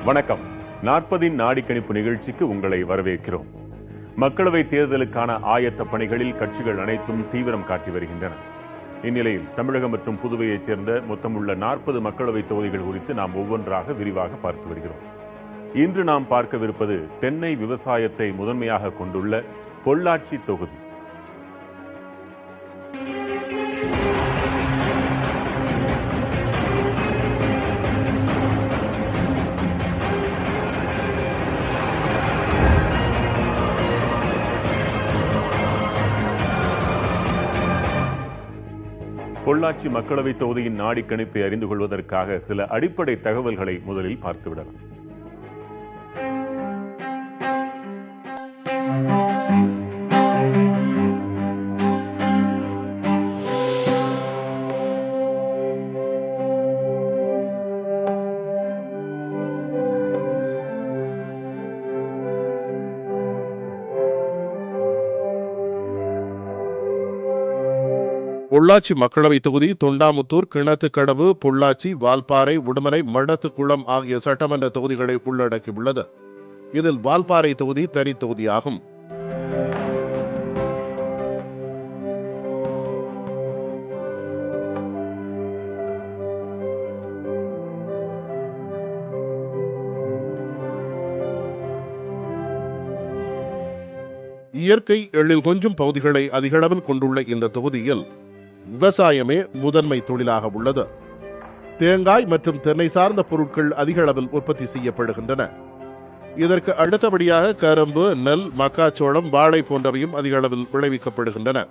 வணக்கம். 40 நாடிக்கணிப்பு நிகழ்ச்சிக்கு உங்களை வரவேற்கிறோம். மக்களவை தேர்தலுக்கான ஆயத்த பணிகளில் கட்சிகள் அனைத்தும் தீவிரம் காட்டி வருகின்றன. இந்நிலையில் தமிழகம் மற்றும் புதுவையைச் சேர்ந்த மொத்தமுள்ள 40 மக்களவை தொகுதிகள் குறித்து நாம் ஒவ்வொன்றாக விரிவாக பார்த்து வருகிறோம். இன்று நாம் பார்க்கவிருப்பது தென்னை விவசாயத்தை முதன்மையாக கொண்டுள்ள பொள்ளாச்சி தொகுதி. பொள்ளாச்சி மக்களவை தொகுதியின் நாடிக்கணிப்பை அறிந்து கொள்வதற்காக சில அடிப்படை தகவல்களை முதலில் பார்த்துவிடலாம். பொள்ளாச்சி மக்களவை தொகுதி தொண்டாமுத்தூர், கிணத்துக்கடவு, பொள்ளாச்சி, வால்பாறை, உடுமலை, மடத்துக்குளம் ஆகிய சட்டமன்ற தொகுதிகளை உள்ளடக்கியுள்ளது. இதில் வால்பாறை தொகுதி தனி தொகுதியாகும். இயற்கை எழில் கொஞ்சும் பகுதிகளை அதிகளவில் கொண்டுள்ள இந்த தொகுதியில் விவசாயமே முதன்மை தொழிலாக உள்ளது. தேங்காய் மற்றும் தென்னை சார்ந்த பொருட்கள் அதிக அளவில் உற்பத்தி செய்யப்படுகின்றன. இதற்கு அடுத்தபடியாக கரும்பு, நெல், மக்காச்சோளம், வாழை போன்றவையும் அதிக அளவில் விளைவிக்கப்படுகின்றன.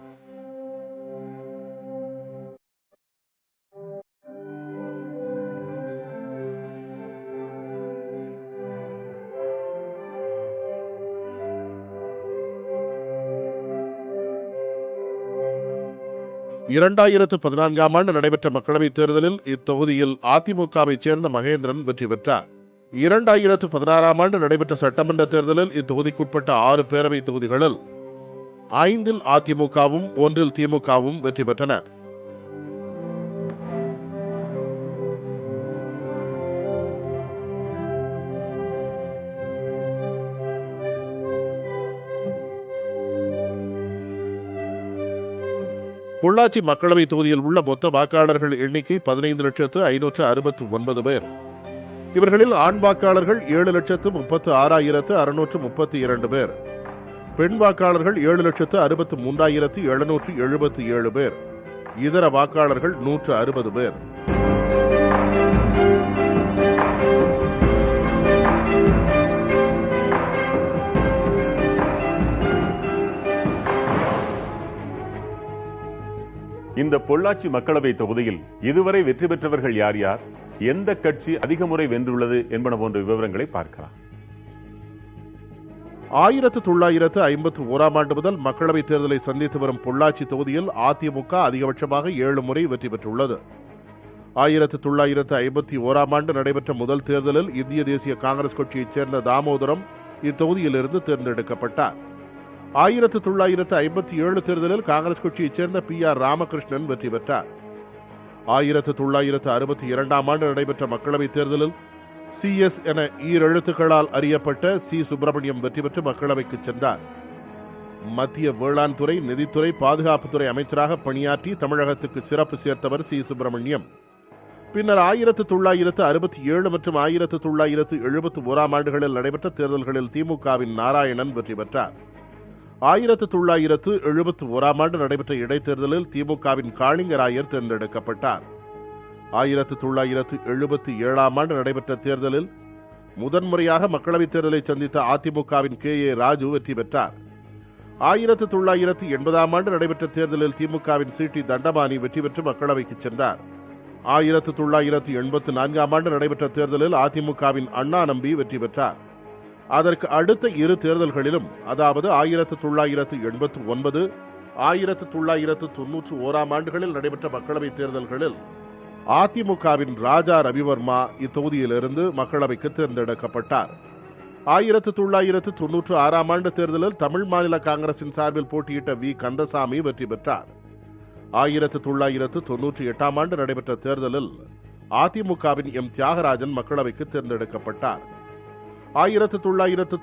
இரண்டாயிரத்து 14ஆம் ஆண்டு நடைபெற்ற மக்களவைத் தேர்தலில் இத்தொகுதியில் அதிமுகவை சேர்ந்த மகேந்திரன் வெற்றி பெற்றார். 2016ஆம் ஆண்டு நடைபெற்ற சட்டமன்ற தேர்தலில் இத்தொகுதிக்குட்பட்ட 6 பேரவை தொகுதிகளில் 5இல் அதிமுகவும் 1இல் திமுகவும் வெற்றி பெற்றன. பொள்ளாச்சி மக்களவை தொகுதியில் உள்ள மொத்த வாக்காளர்கள் எண்ணிக்கை 15,569,000 பேர். இவர்களில் ஆண் வாக்காளர்கள் 7,36,632 பேர், பெண் வாக்காளர்கள் 7,63,777 பேர், இதர வாக்காளர்கள் 160 பேர். இந்த பொள்ளாச்சி மக்களவை தொகுதியில் இதுவரை வெற்றி பெற்றவர்கள் யார் யார், எந்த கட்சி அதிக முறை வென்றுள்ளது என்பன போன்ற விவரங்களை பார்க்கலாம். 1951ஆம் ஆண்டு முதல் மக்களவை தேர்தலை சந்தித்து வரும் பொள்ளாச்சி தொகுதியில் அதிமுக அதிகபட்சமாக 7 முறை வெற்றி பெற்றுள்ளது. 1951ஆம் ஆண்டு நடைபெற்ற முதல் தேர்தலில் இந்திய தேசிய காங்கிரஸ் கட்சியைச் சேர்ந்த தாமோதரம் இத்தொகுதியிலிருந்து தேர்ந்தெடுக்கப்பட்டார். 1957 தேர்தலில் காங்கிரஸ் கட்சியைச் சேர்ந்த PR ராமகிருஷ்ணன் வெற்றி பெற்றார். 1962ஆம் ஆண்டு நடைபெற்ற மக்களவைத் தேர்தலில் CS என ஈரெழுத்துக்களால் அறியப்பட்ட C சுப்பிரமணியம் வெற்றி பெற்று மக்களவைக்கு சென்றார். மத்திய வேளாண் துறை, நிதித்துறை, பாதுகாப்புத்துறை அமைச்சராக பணியாற்றி தமிழகத்துக்கு சிறப்பு சேர்த்தவர் C சுப்பிரமணியம். பின்னர் 1967 மற்றும் 1971ஆம் ஆண்டுகளில் நடைபெற்ற தேர்தல்களில் திமுகவின் நாராயணன் வெற்றி பெற்றார். 1971ஆம் ஆண்டு நடைபெற்ற இடைத்தேர்தலில் திமுகவின் காளிங்கராயர் தேர்ந்தெடுக்கப்பட்டார். 1977ஆம் ஆண்டு நடைபெற்ற தேர்தலில் முதன்முறையாக மக்களவைத் தேர்தலை சந்தித்த அதிமுகவின் KA ராஜு வெற்றி பெற்றார். 1980ஆம் ஆண்டு நடைபெற்ற தேர்தலில் திமுகவின் CT தண்டபாணி வெற்றி பெற்று மக்களவைக்கு சென்றார். 1984ஆம் ஆண்டு நடைபெற்ற தேர்தலில் அதிமுகவின் அண்ணா நம்பி வெற்றி பெற்றார். அதற்கு அடுத்த 2 தேர்தல்களிலும், அதாவது 1989, 1991ஆம் ஆண்டுகளில் நடைபெற்ற மக்களவைத் தேர்தல்களில் அதிமுகவின் ராஜா ரவிவர்மா இத்தொகுதியிலிருந்து மக்களவைக்கு தேர்ந்தெடுக்கப்பட்டார். 1996ஆம் ஆண்டு தேர்தலில் தமிழ் மாநில காங்கிரசின் சார்பில் போட்டியிட்ட V கந்தசாமி வெற்றி பெற்றார். 1998ஆம் ஆண்டு நடைபெற்ற தேர்தலில் அதிமுகவின் M தியாகராஜன் மக்களவைக்கு தேர்ந்தெடுக்கப்பட்டார். 1999,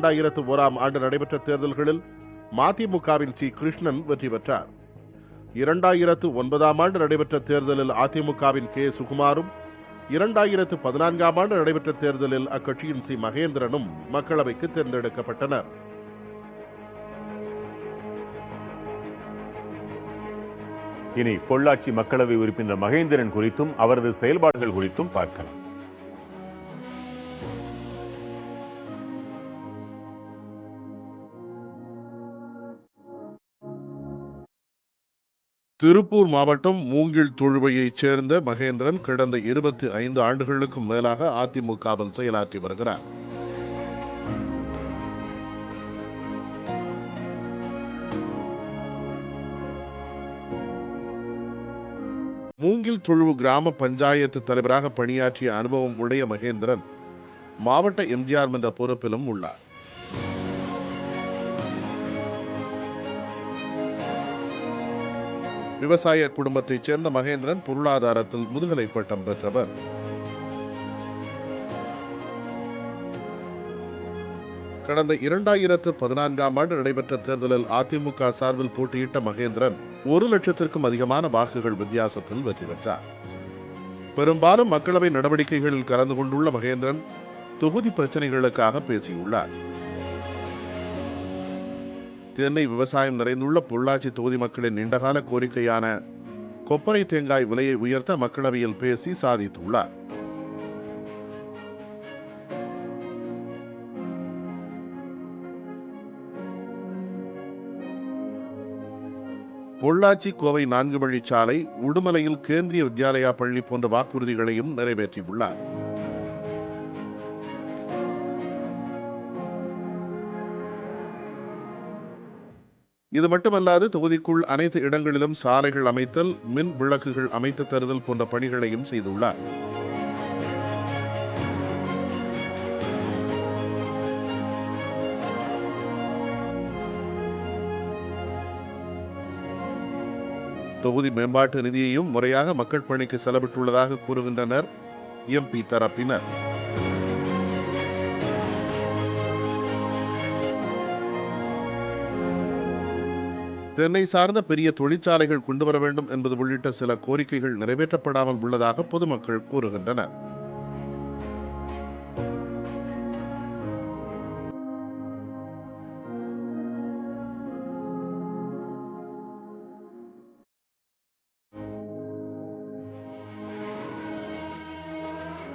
2001 ஆண்டு நடைபெற்ற தேர்தல்களில் மதிமுகவின் சி கிருஷ்ணன் வெற்றி பெற்றார். 2009 ஆண்டு நடைபெற்ற தேர்தலில் அதிமுகவின் கே சுகுமாரும், 2014 ஆண்டு நடைபெற்ற தேர்தலில் அக்கட்சியின் சி மகேந்திரனும் மக்களவைக்கு தேர்ந்தெடுக்கப்பட்டனர். இனி பொள்ளாச்சி மக்களவை உறுப்பினர் மகேந்திரன் குறித்தும் அவரது செயல்பாடுகள் குறித்தும் பார்க்கலாம். திருப்பூர் மாவட்டம் மூங்கில் தொழுவையைச் சேர்ந்த மகேந்திரன் கடந்த 25 ஆண்டுகளுக்கும் மேலாக அதிமுகவில் செயலாற்றி வருகிறார். மூங்கில் தொழுவு கிராம பஞ்சாயத்து தலைவராக பணியாற்றிய அனுபவம் உடைய மகேந்திரன் மாவட்ட எம்ஜிஆர் மன்ற பொறுப்பிலும் உள்ளார். விவசாய குடும்பத்தைச் சேர்ந்த மகேந்திரன் பொருளாதாரத்தில் முதுகலை பட்டம் பெற்றவர். கடந்த 2014 ஆண்டு நடைபெற்ற தேர்தலில் அதிமுக சார்பில் போட்டியிட்ட மகேந்திரன் 1 லட்சத்திற்கும் அதிகமான வாக்குகள் வித்தியாசத்தில் வெற்றி பெற்றார். பெரும்பாலும் மக்களவை நடவடிக்கைகளில் கலந்து கொண்டுள்ள மகேந்திரன் தொகுதி பிரச்சனைகளுக்காக பேசியுள்ளார். தென்னை விவசாயம் நிறைந்துள்ள பொள்ளாச்சி தொகுதி மக்களின் நீண்டகால கோரிக்கையான கொப்பரை தேங்காய் விலையை உயர்த்த மக்களவையில் பேசி சாதித்துள்ளார். பொள்ளாச்சி கோவை 4 வழிச்சாலை, உடுமலையில் கேந்திரிய வித்யாலயா பள்ளி போன்ற வாக்குறுதிகளையும் நிறைவேற்றியுள்ளார். இது மட்டுமல்லாது தொகுதிக்குள் அனைத்து இடங்களிலும் சாலைகள் அமைத்தல், மின் விளக்குகள் அமைத்து தருதல் போன்ற பணிகளையும் செய்துள்ளார். தொகுதி மேம்பாட்டு நிதியையும் முறையாக மக்கள் பணிக்கு செலவிட்டுள்ளதாக கூறுகின்றனர் எம்பி தரப்பினர். தென்னை சார்ந்த பெரிய தொழிற்சாலைகள் கொண்டு வர வேண்டும் என்பது உள்ளிட்ட சில கோரிக்கைகள் நிறைவேற்றப்படாமல் உள்ளதாக பொதுமக்கள் கூறுகின்றனர்.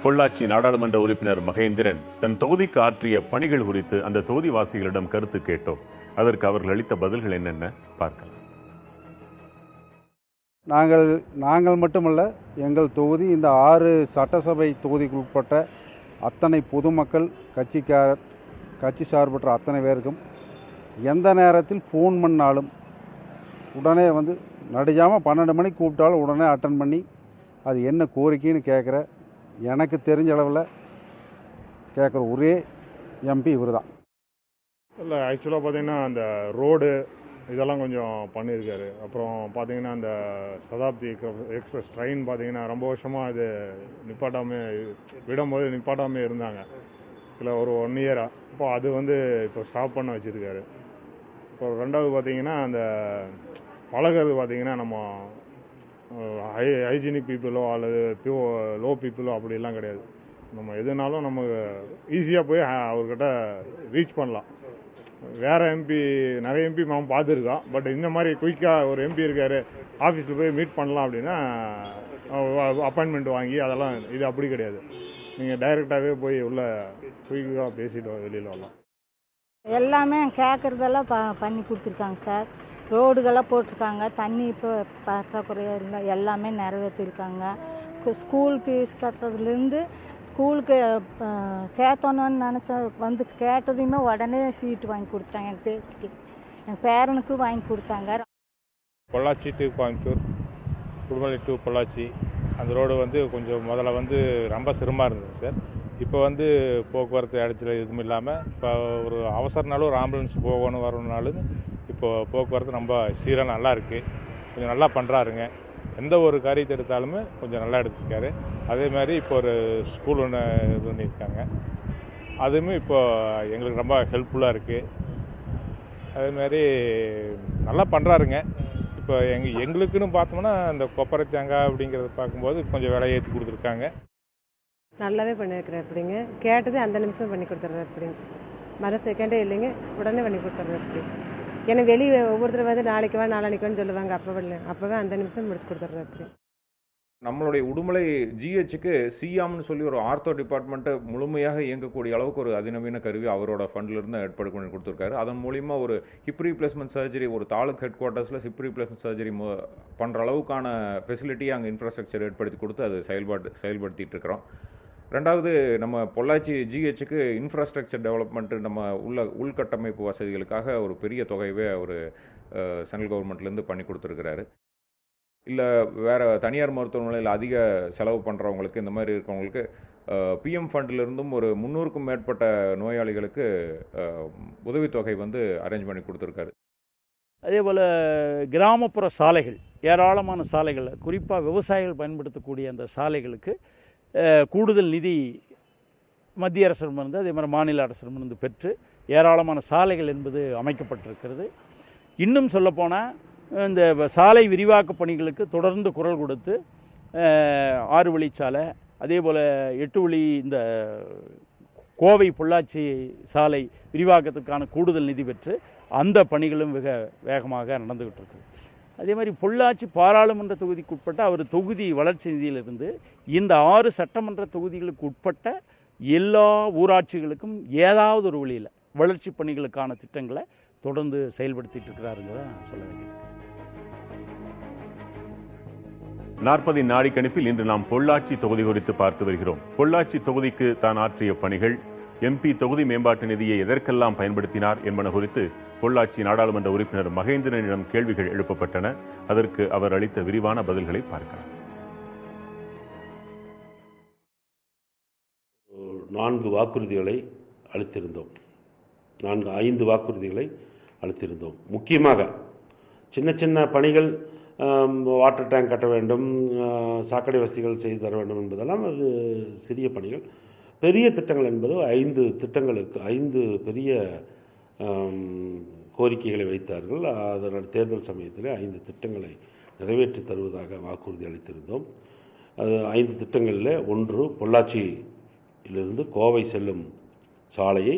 பொள்ளாச்சி நாடாளுமன்ற உறுப்பினர் மகேந்திரன் தன் தொகுதிக்கு ஆற்றிய பணிகள் குறித்து அந்த தொகுதிவாசிகளிடம் கருத்து கேட்டோம். அதற்கு அவர்கள் அளித்த பதில்கள் என்னென்ன பார்க்கலாம். நாங்கள் மட்டுமல்ல, எங்கள் தொகுதி இந்த 6 சட்டசபை தொகுதிக்கு உட்பட்ட அத்தனை பொதுமக்கள், கட்சி சார்பற்ற அத்தனை பேருக்கும் எந்த நேரத்தில் ஃபோன் பண்ணாலும் உடனே வந்து நடிஜாமல் 12 மணிக்கு கூப்பிட்டாலும் உடனே அட்டன் பண்ணி அது என்ன கோரிக்கைன்னு கேட்குற, எனக்கு தெரிஞ்ச அளவில் கேட்குற ஒரே எம்பி இவர் தான். இல்லை, ஆக்சுவலாக பார்த்தீங்கன்னா அந்த ரோடு இதெல்லாம் கொஞ்சம் பண்ணியிருக்காரு. அப்புறம் பார்த்தீங்கன்னா அந்த சதாப்தி எக்ஸ்பிரஸ் ட்ரெயின் பார்த்தீங்கன்னா ரொம்ப வருஷமாக இது விடும்போது நிப்பாட்டாமே இருந்தாங்க. இல்லை ஒரு 1 இயராக. இப்போ அது வந்து இப்போ ஸ்டாப் பண்ண வச்சுருக்காரு. இப்போ 2வது பார்த்தீங்கன்னா அந்த பழகிறது பார்த்தீங்கன்னா நம்ம ஹைஜீனிக் பீப்புளோ அல்லது லோ பீப்புளோ அப்படிலாம் கிடையாது. நம்ம எதுனாலும் நமக்கு ஈஸியாக போய் அவர்கிட்ட ரீச் பண்ணலாம். வேறு நிறைய எம்பி நம்ம பார்த்துருக்கோம். பட் இந்த மாதிரி குயிக்காக ஒரு எம்பி இருக்கார், ஆஃபீஸில் போய் மீட் பண்ணலாம் அப்படின்னா அப்பாயின்மெண்ட் வாங்கி அதெல்லாம் இது அப்படி கிடையாது. நீங்கள் டைரெக்டாகவே போய் உள்ள குயிக்காக பேசிட்டு வெளியில் வரலாம். எல்லாமே கேட்குறதெல்லாம் பண்ணி கொடுத்துருக்காங்க சார். ரோடுகள்லாம் போட்டிருக்காங்க. தண்ணி இப்போ பற்றாக்குறையாக எல்லாமே நிறைவேற்றிருக்காங்க. ஸ்கூல் ஃபீஸ் கட்டுறதுலேருந்து ஸ்கூலுக்கு சேர்த்தணுன்னு நினச்ச வந்து கேட்டதையுமே உடனே சீட்டு வாங்கி கொடுத்தாங்க. எங்கள் பேத்திக்கு, எங்கள் பேரனுக்கு வாங்கி கொடுத்தாங்க. பொள்ளாச்சி டு கோயம்புத்தூர், உடுமலை டு பொள்ளாச்சி அந்த ரோடு வந்து கொஞ்சம் முதல்ல வந்து ரொம்ப சிரமமாக இருந்தது சார். இப்போ வந்து போக்குவரத்து இடத்துல எதுவும் இல்லாமல் இப்போ ஒரு அவசரனாலும் ஒரு ஆம்புலன்ஸ் போகணும் வரணுனாலும் இப்போது போக்குவரத்து ரொம்ப சீராக நல்லா இருக்குது. கொஞ்சம் நல்லா பண்ணுறாருங்க. எந்த ஒரு காரியத்தை எடுத்தாலுமே கொஞ்சம் நல்லா எடுத்துருக்காரு. அதே மாதிரி இப்போ ஒரு ஸ்கூல் ஒன்று இது பண்ணியிருக்காங்க. அதுவுமே இப்போ எங்களுக்கு ரொம்ப ஹெல்ப்ஃபுல்லாக இருக்குது. அதேமாதிரி நல்லா பண்ணுறாருங்க. இப்போ எங்களுக்குன்னு பார்த்தோம்னா இந்த கொப்பரை தேங்காய் அப்படிங்கிறத பார்க்கும்போது கொஞ்சம் விலை ஏற்றி கொடுத்துருக்காங்க. நல்லாவே பண்ணியிருக்கிறேன் எப்படிங்க, கேட்டதே அந்த நிமிஷம் பண்ணி கொடுத்துட்றேன் எப்படிங்க, மறு செகண்டே இல்லைங்க, உடனே பண்ணி கொடுத்துட்றேன் எப்படி. ஏன்னா வெளியே ஒவ்வொருத்தர் வந்து நாளைக்கு வா நாளைக்கு வான்னு சொல்லுவாங்க, அப்போவே அந்த நிமிஷம் முடிச்சு கொடுத்துட்றேன் எப்படி. நம்மளுடைய உடுமலை ஜிஹெச்சுக்கு சியாம்னு சொல்லி ஒரு ஆர்த்தோ டிபார்ட்மெண்ட்டை முழுமையாக இயங்கக்கூடிய அளவுக்கு ஒரு அதிநவீன கருவி அவரோட ஃபண்ட்லேருந்து ஏற்பாடு பண்ணி கொடுத்துருக்காரு. அதன் மூலிமா ஒரு ஹிப் ரீப்ளேஸ்மெண்ட் சர்ஜரி, ஒரு தாலுக் ஹெட் குவார்ட்டர்ஸில் ஹிப் ரீப்ளேஸ்மெண்ட் சர்ஜரி பண்ணுற அளவுக்கான ஃபெசிலிட்டி அங்கே இன்ஃப்ராஸ்ட்ரக்சர் ஏற்படுத்தி கொடுத்து அது செயல்படுத்திட்டு இருக்கிறோம். ரெண்டாவது, நம்ம பொள்ளாச்சி ஜிஹெச்சுக்கு இன்ஃப்ராஸ்ட்ரக்சர் டெவலப்மெண்ட்டு, நம்ம உள்கட்டமைப்பு வசதிகளுக்காக ஒரு பெரிய தொகையவே அவர் சென்ட்ரல் கவர்மெண்ட்லேருந்து பண்ணி கொடுத்துருக்கிறாரு. இல்லை வேறு தனியார் மருத்துவமனையில் அதிக செலவு பண்ணுறவங்களுக்கு, இந்த மாதிரி இருக்கிறவங்களுக்கு பிஎம் ஃபண்டிலிருந்தும் ஒரு 300க்கும் மேற்பட்ட நோயாளிகளுக்கு உதவித்தொகை வந்து அரேஞ்ச் பண்ணி கொடுத்துருக்காரு. அதே போல் கிராமப்புற சாலைகள், ஏராளமான சாலைகள், குறிப்பாக விவசாயிகள் பயன்படுத்தக்கூடிய அந்த சாலைகளுக்கு கூடுதல் நிதி மத்திய அரசிடமிருந்து அதே மாதிரி மாநில அரசிடமிருந்து பெற்று ஏராளமான சாலைகள் என்பது அமைக்கப்பட்டிருக்கிறது. இன்னும் சொல்லப்போனால் இந்த சாலை விரிவாக்க பணிகளுக்கு தொடர்ந்து குரல் கொடுத்து 6 வழிச்சாலை, அதே போல் 8 வழி இந்த கோவை பொள்ளாச்சி சாலை விரிவாக்கத்துக்கான கூடுதல் நிதி பெற்று அந்த பணிகளும் மிக வேகமாக நடந்துக்கிட்டு இருக்குது. அதே மாதிரி பொள்ளாச்சி பாராளுமன்ற தொகுதிக்கு உட்பட்ட அவர் தொகுதி வளர்ச்சி நிதியிலிருந்து இந்த 6 சட்டமன்ற தொகுதிகளுக்கு உட்பட்ட எல்லா ஊராட்சிகளுக்கும் ஏதாவது ஒரு வழியில் வளர்ச்சி பணிகளுக்கான திட்டங்களை தொடர்ந்து செயல்படுத்திட்டு இருக்கிறாருங்கிறத சொல்ல வேண்டியது. 40 நாடி கணிப்பில் இன்று நாம் பொள்ளாச்சி தொகுதி குறித்து பார்த்து வருகிறோம். பொள்ளாச்சி தொகுதிக்கு தான் ஆற்றிய பணிகள், எம்பி தொகுதி மேம்பாட்டு நிதியை எதற்கெல்லாம் பயன்படுத்தினார் என்பன குறித்து பொள்ளாச்சி நாடாளுமன்ற உறுப்பினர் மகேந்திரனிடம் கேள்விகள் எழுப்பப்பட்டன. அதற்கு அவர் அளித்த விரிவான பதில்களை பார்க்கலாம். 4 வாக்குறுதிகளை அளித்திருந்தோம். 5 வாக்குறுதிகளை அளித்திருந்தோம். முக்கியமாக சின்ன சின்ன பணிகள், வாட்டர் டேங்க் கட்ட வேண்டும், சாக்கடை வசதிகள் செய்து தர வேண்டும் என்பதெல்லாம் அது சிறிய பணிகள். பெரிய திட்டங்கள் என்பது 5 திட்டங்களுக்கு 5 பெரிய கோரிக்கைகளை வைத்தார்கள். அதனால் தேர்தல் சமயத்தில் 5 திட்டங்களை நிறைவேற்றி தருவதாக வாக்குறுதி அளித்திருந்தோம். அது 5 திட்டங்களில் ஒன்று, பொள்ளாச்சியிலிருந்து கோவை செல்லும் சாலையை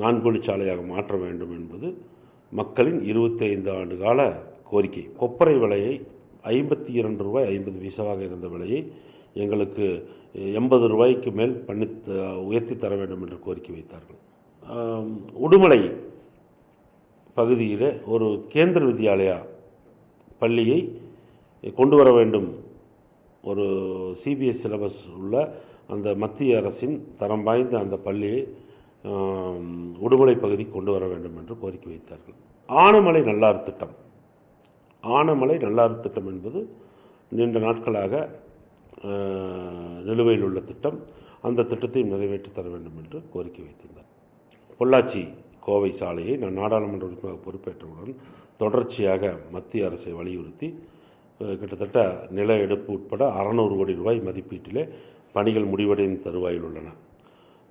4 வழிச்சாலையாக மாற்ற வேண்டும் என்பது மக்களின் 25 ஆண்டு கால கோரிக்கை. கொப்பரை விலையை 52 ரூபாய் 50 பைசாவாக இருந்த விலையை எங்களுக்கு 80 ரூபாய்க்கு மேல் உயர்த்தி தர வேண்டும் என்று கோரிக்கை வைத்தார்கள். உடுமலை பகுதியில் ஒரு கேந்திர வித்யாலயா பள்ளியை கொண்டு வர வேண்டும், ஒரு சிபிஎஸ் சிலபஸ் உள்ள அந்த மத்திய அரசின் தரம் வாய்ந்த அந்த பள்ளியை உடுமலை பகுதி கொண்டு வர வேண்டும் என்று கோரிக்கை வைத்தார்கள். ஆனமலை நல்லாறு திட்டம். ஆனமலை நல்லாறு திட்டம் என்பது நீண்ட நாட்களாக நிலுவையில் உள்ள திட்டம். அந்த திட்டத்தை நிறைவேற்றி தர வேண்டும் என்று கோரிக்கை வைத்திருந்தார். பொள்ளாச்சி கோவை சாலையை நான் நாடாளுமன்ற உறுப்பினராக பொறுப்பேற்றவுடன் தொடர்ச்சியாக மத்திய அரசை வலியுறுத்தி கிட்டத்தட்ட நில எடுப்பு உட்பட 600 கோடி ரூபாய் மதிப்பீட்டிலே பணிகள் முடிவடைந்த தருவாயில் உள்ளன.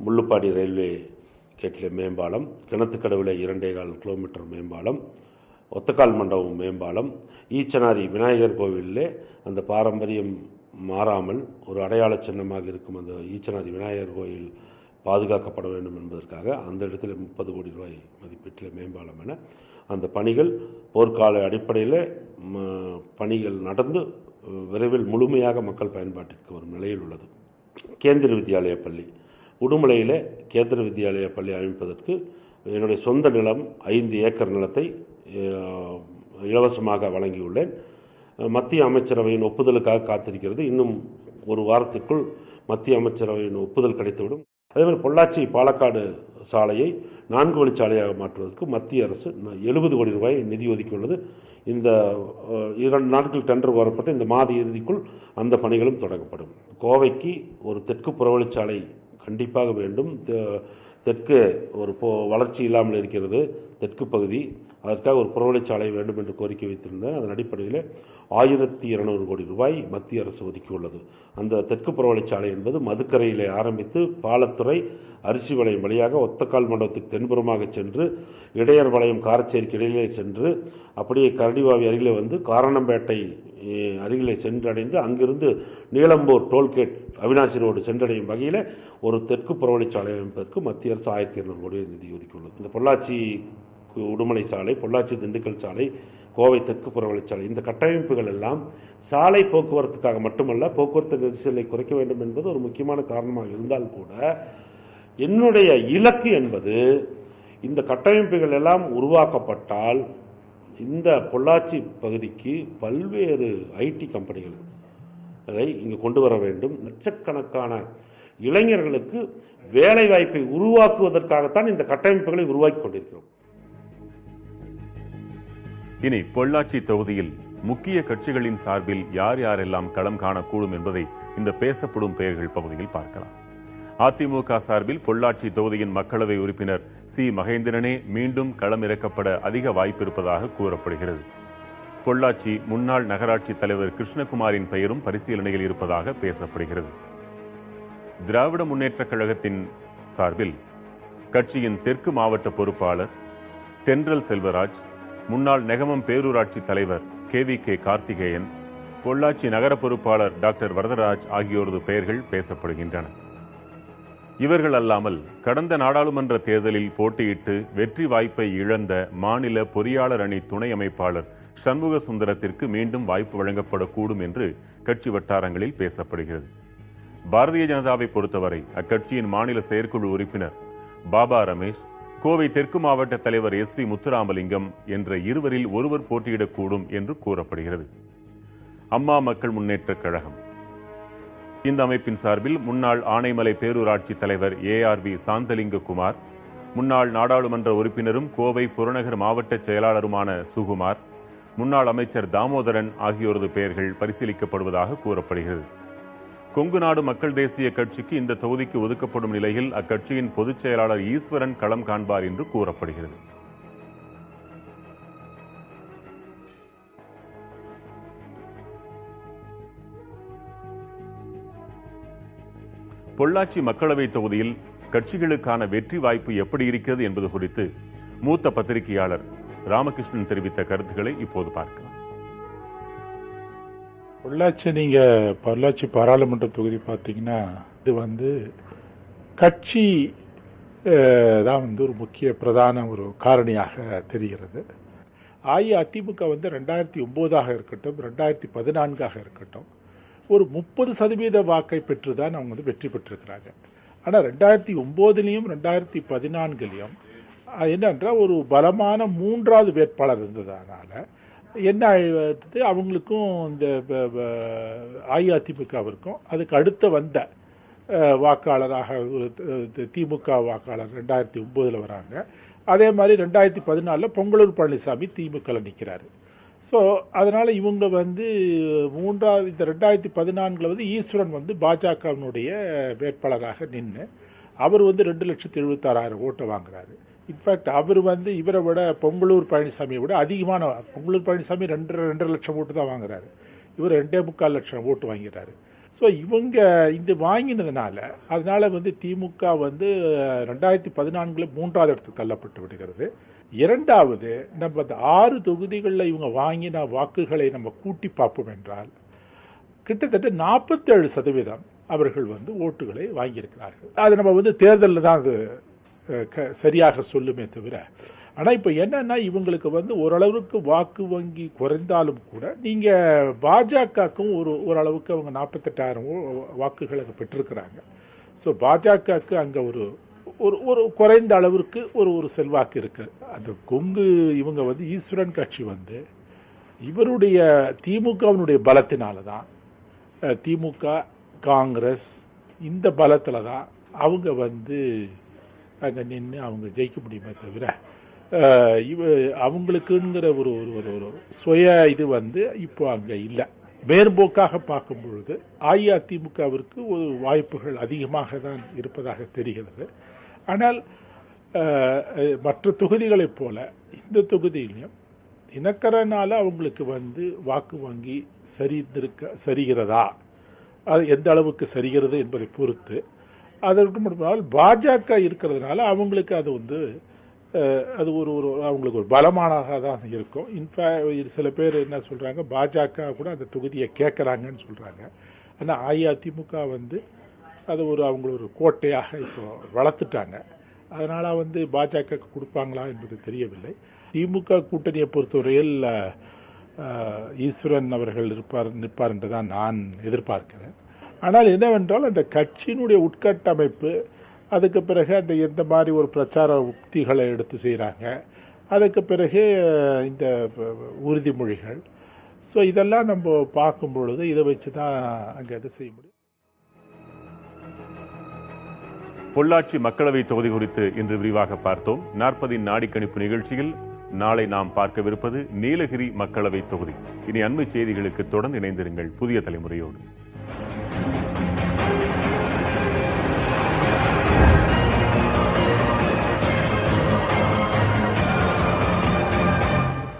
முள்ளுப்பாடி ரயில்வே கேட்டிலே மேம்பாலம், கிணத்துக்கடவுளை 2.25 கிலோமீட்டர் மேம்பாலம், ஒத்தக்கால் மண்டபம் மேம்பாலம், ஈச்சனாரி விநாயகர் கோவிலிலே அந்த பாரம்பரியம் மாறாமல் ஒரு அடையாள சின்னமாக இருக்கும் அந்த ஈச்சனாரி விநாயகர் கோயில் பாதுகாக்கப்பட வேண்டும் என்பதற்காக அந்த இடத்துல 30 கோடி ரூபாய் மதிப்பீட்டில் மேம்பாலம் என அந்த பணிகள் போர்க்கால அடிப்படையில் பணிகள் நடந்து விரைவில் முழுமையாக மக்கள் பயன்பாட்டிற்கு வரும் நிலையில் உள்ளது. கேந்திர வித்யாலயா பள்ளி. உடுமலையில் கேந்திர வித்யாலயா பள்ளி அமைப்பதற்கு என்னுடைய சொந்த நிலம் 5 ஏக்கர் நிலத்தை இலவசமாக வழங்கியுள்ளேன். மத்திய அமைச்சரவையின் ஒப்புதலுக்காக காத்திருக்கிறது. இன்னும் ஒரு வாரத்திற்குள் மத்திய அமைச்சரவையின் ஒப்புதல் கிடைத்துவிடும். அதேமாதிரி பொள்ளாச்சி பாலக்காடு சாலையை 4 வழிச்சாலையாக மாற்றுவதற்கு மத்திய அரசு 70 கோடி ரூபாய் நிதி ஒதுக்கியுள்ளது. இந்த 2 நாட்கள் டெண்டர் வரப்பட்டு இந்த மாத இறுதிக்குள் அந்த பணிகளும் தொடங்கப்படும். கோவைக்கு ஒரு தெற்கு புறவழிச்சாலை கண்டிப்பாக வேண்டும். தெற்கு ஒரு வளர்ச்சி இல்லாமல் இருக்கிறது. தெற்கு பகுதி, அதற்காக ஒரு புறவழிச்சாலை வேண்டும் என்று கோரிக்கை வைத்திருந்தேன். அதன் அடிப்படையில் 1200 கோடி ரூபாய் மத்திய அரசு ஒதுக்கியுள்ளது. அந்த தெற்கு புறவழிச்சாலை என்பது மதுக்கரையிலே ஆரம்பித்து பாலத்துறை அரிசி வளையம் வழியாக ஒத்தக்கால் மண்டபத்துக்கு தென்புறமாக சென்று இடையர் வளையம் காரச்சேரிக்கு இடையிலே சென்று அப்படியே கரடிவாவி அருகிலே வந்து காரணம்பேட்டை அருகிலே சென்றடைந்து அங்கிருந்து நீலம்பூர் டோல்கேட் அவினாசி ரோடு சென்றடையும் வகையில் ஒரு தெற்கு புறவழிச்சாலை அமைப்பதற்கு மத்திய அரசு 1200 கோடி நிதி ஒதுக்கியுள்ளது. இந்த பொள்ளாச்சி உடுமலை சாலை, பொள்ளாச்சி திண்டுக்கல் சாலை, கோவை தெற்கு புறவழிச்சாலை, இந்த கட்டமைப்புகள் எல்லாம் சாலை போக்குவரத்துக்காக மட்டுமல்ல, போக்குவரத்து நெரிசலை குறைக்க வேண்டும் என்பது ஒரு முக்கியமான காரணமாக இருந்தால் கூட என்னுடைய இலக்கு என்பது இந்த கட்டமைப்புகள் எல்லாம் உருவாக்கப்பட்டால் இந்த பொள்ளாச்சி பகுதிக்கு பல்வேறு ஐடி கம்பெனிகளை இங்கு கொண்டு வர வேண்டும். லட்சக்கணக்கான இளைஞர்களுக்கு வேலை வாய்ப்பை உருவாக்குவதற்காகத்தான் இந்த கட்டமைப்புகளை உருவாக்கி கொண்டிருக்கிறோம். இனி பொள்ளாச்சி தொகுதியில் முக்கிய கட்சிகளின் சார்பில் யார் யாரெல்லாம் களம் காணக்கூடும் என்பதை இந்த பேசப்படும் பெயர்கள் பகுதியில் பார்க்கலாம். அதிமுக சார்பில் பொள்ளாச்சி தொகுதியின் மக்களவை உறுப்பினர் சி மகேந்திரனே மீண்டும் களமிறக்கப்பட அதிக வாய்ப்பு இருப்பதாக கூறப்படுகிறது. பொள்ளாச்சி முன்னாள் நகராட்சி தலைவர் கிருஷ்ணகுமாரின் பெயரும் பரிசீலனையில் இருப்பதாக பேசப்படுகிறது. திராவிட முன்னேற்றக் கழகத்தின் சார்பில் கட்சியின் தெற்கு மாவட்ட பொறுப்பாளர் தென்றல் செல்வராஜ், முன்னாள் நெகமம் பேரூராட்சி தலைவர் KVK கார்த்திகேயன், பொள்ளாச்சி நகர பொறுப்பாளர் டாக்டர் வரதராஜ் ஆகியோரது பெயர்கள் பேசப்படுகின்றன. இவர்கள் அல்லாமல் கடந்த நாடாளுமன்ற தேர்தலில் போட்டியிட்டு வெற்றி வாய்ப்பை இழந்த மாநில பொறியாளர் அணி துணை அமைப்பாளர் சண்முக சுந்தரத்திற்கு மீண்டும் வாய்ப்பு வழங்கப்படக்கூடும் என்று கட்சி வட்டாரங்களில் பேசப்படுகிறது. பாரதிய ஜனதாவை பொறுத்தவரை அக்கட்சியின் மாநில செயற்குழு உறுப்பினர் பாபா ரமேஷ், கோவை தெற்கு மாவட்ட தலைவர் SV முத்துராமலிங்கம் என்ற இருவரில் ஒருவர் போட்டியிடக்கூடும் என்று கூறப்படுகிறது. அம்மா மக்கள் முன்னேற்றக் கழகம் இந்த அமைப்பின் சார்பில் முன்னாள் ஆனைமலை பேரூராட்சி தலைவர் ARV சாந்தலிங்ககுமார், முன்னாள் நாடாளுமன்ற உறுப்பினரும் கோவை புறநகர் மாவட்ட செயலாளருமான சுகுமார், முன்னாள் அமைச்சர் தாமோதரன் ஆகியோரது பெயர்கள் பரிசீலிக்கப்படுவதாக கூறப்படுகிறது. கொங்கு நாடு மக்கள் தேசிய கட்சிக்கு இந்த தொகுதிக்கு ஒதுக்கப்படும் நிலையில் அக்கட்சியின் பொதுச் செயலாளர் ஈஸ்வரன் களம் காண்பார் என்று கூறப்படுகிறது. பொள்ளாச்சி மக்களவை தொகுதியில் கட்சிகளுக்கான வெற்றி வாய்ப்பு எப்படி இருக்கிறது என்பது குறித்து மூத்த பத்திரிகையாளர் ராமகிருஷ்ணன் தெரிவித்த கருத்துக்களை இப்போது பார்க்கலாம். பொள்ளாச்சி பாராளுமன்ற தொகுதி பார்த்தீங்கன்னா இது கட்சி தான் ஒரு முக்கிய பிரதான ஒரு காரணியாக தெரிகிறது. அஇஅதிமுக 2009 இருக்கட்டும், 2014 இருக்கட்டும், ஒரு 30% வாக்கை பெற்று தான் அவங்க வெற்றி பெற்றிருக்கிறாங்க. ஆனால் 2009 2014 என்னென்றால் ஒரு பலமான 3வது வேட்பாளர் இருந்ததுனால என்ன அவங்களுக்கும் இந்த அஇஅதிமுகவிற்கும் அதுக்கு அடுத்த வந்த வாக்காளராக திமுக வாக்காளர் 2009 வராங்க. அதே மாதிரி 2014 பொங்கலூர் பழனிசாமி திமுகவில் நிற்கிறாரு. ஸோ அதனால் இவங்க 2014 ஈஸ்வரன் பாஜகவினுடைய வேட்பாளராக நின்று அவர் 2,76,000 ஓட்டை வாங்குறாரு. இன்ஃபேக்ட் அவர் இவரை விட பொங்கலூர் பழனிசாமியை விட அதிகமான, பொங்கலூர் பழனிசாமி 2.5 லட்சம் ஓட்டு தான் வாங்குறாரு, இவர் 2.25 லட்சம் ஓட்டு வாங்கிறாரு. ஸோ இவங்க இந்த வாங்கினதுனால திமுக 2014 3வது இடத்துக்கு தள்ளப்பட்டு விடுகிறது. இரண்டாவது, நம்ம 6 தொகுதிகளில் இவங்க வாங்கின வாக்குகளை நம்ம கூட்டி பார்ப்போம் என்றால் கிட்டத்தட்ட 47% அவர்கள் ஓட்டுகளை வாங்கியிருக்கிறார்கள். அது நம்ம தேர்தலில் தான் அது சரியாக சொல்லுமே தவிர. ஆனால் இப்போ என்னன்னா இவங்களுக்கு ஓரளவுக்கு வாக்கு வங்கி குறைந்தாலும் கூட நீங்கள் பாஜகவுக்கும் ஓரளவுக்கு அவங்க 48,000 வாக்குகளை பெற்றிருக்கிறாங்க. ஸோ பாஜகவுக்கு அங்கே ஒரு குறைந்த அளவிற்கு ஒரு செல்வாக்கு இருக்கு. அந்த கொங்கு இவங்க ஈஸ்வரன் கட்சி இவருடைய திமுகவினுடைய பலத்தினால தான், திமுக காங்கிரஸ் இந்த பலத்தில் தான் அவங்க அங்கே நின்று அவங்க ஜெயிக்க முடியுமே தவிர அவங்களுக்குங்கிற ஒரு சுய இது இப்போ அங்கே இல்லை. மேற்போக்காக பார்க்கும் பொழுது அஇஅதிமுகவிற்கு ஒரு வாய்ப்புகள் அதிகமாக தான் இருப்பதாக தெரிகிறது. ஆனால் மற்ற தொகுதிகளைப் போல இந்த தொகுதியிலையும் தினகரனால் அவங்களுக்கு வாக்கு வங்கி சரிகிறதா, அது எந்த அளவுக்கு சரிகிறது என்பதை பொறுத்து. அதற்கு மட்டும் பாஜக இருக்கிறதுனால அவங்களுக்கு அது அது அவங்களுக்கு ஒரு பலமானதாக தான் இருக்கும். இன்ஃபேக்ட் சில பேர் என்ன சொல்கிறாங்க, பாஜக கூட அந்த தொகுதியை கேட்குறாங்கன்னு சொல்கிறாங்க. ஆனால் அஇஅதிமுக அது அவங்கள ஒரு கோட்டையாக இப்போ வளர்த்துட்டாங்க. அதனால் பாஜக கொடுப்பாங்களா என்பது தெரியவில்லை. திமுக கூட்டணியை பொறுத்தவரையில் ஈஸ்வரன் அவர்கள் நிற்பார் என்று தான் நான் எதிர்பார்க்கிறேன். ஆனால் என்னவென்றால் அந்த கட்சியினுடைய உட்கட்டமைப்பு, அதுக்கு பிறகு எந்த மாதிரி ஒரு பிரச்சார உக்திகளை எடுத்து செய்கிறாங்க, அதுக்கு பிறகு இந்த உறுதிமொழிகள், ஸோ இதெல்லாம் நம்ம பார்க்கும் பொழுது இதை வச்சு தான் அங்கே எதை செய்ய முடியும். பொள்ளாச்சி மக்களவை தொகுதி குறித்து இன்று விரிவாக பார்த்தோம். 40 நாடிக்கணிப்பு நிகழ்ச்சியில் நாளை நாம் பார்க்கவிருப்பது நீலகிரி மக்களவை தொகுதி. இனி அண்மை செய்திகளுக்கு தொடர்ந்து இணைந்திருங்கள் புதிய தலைமுறையோடு.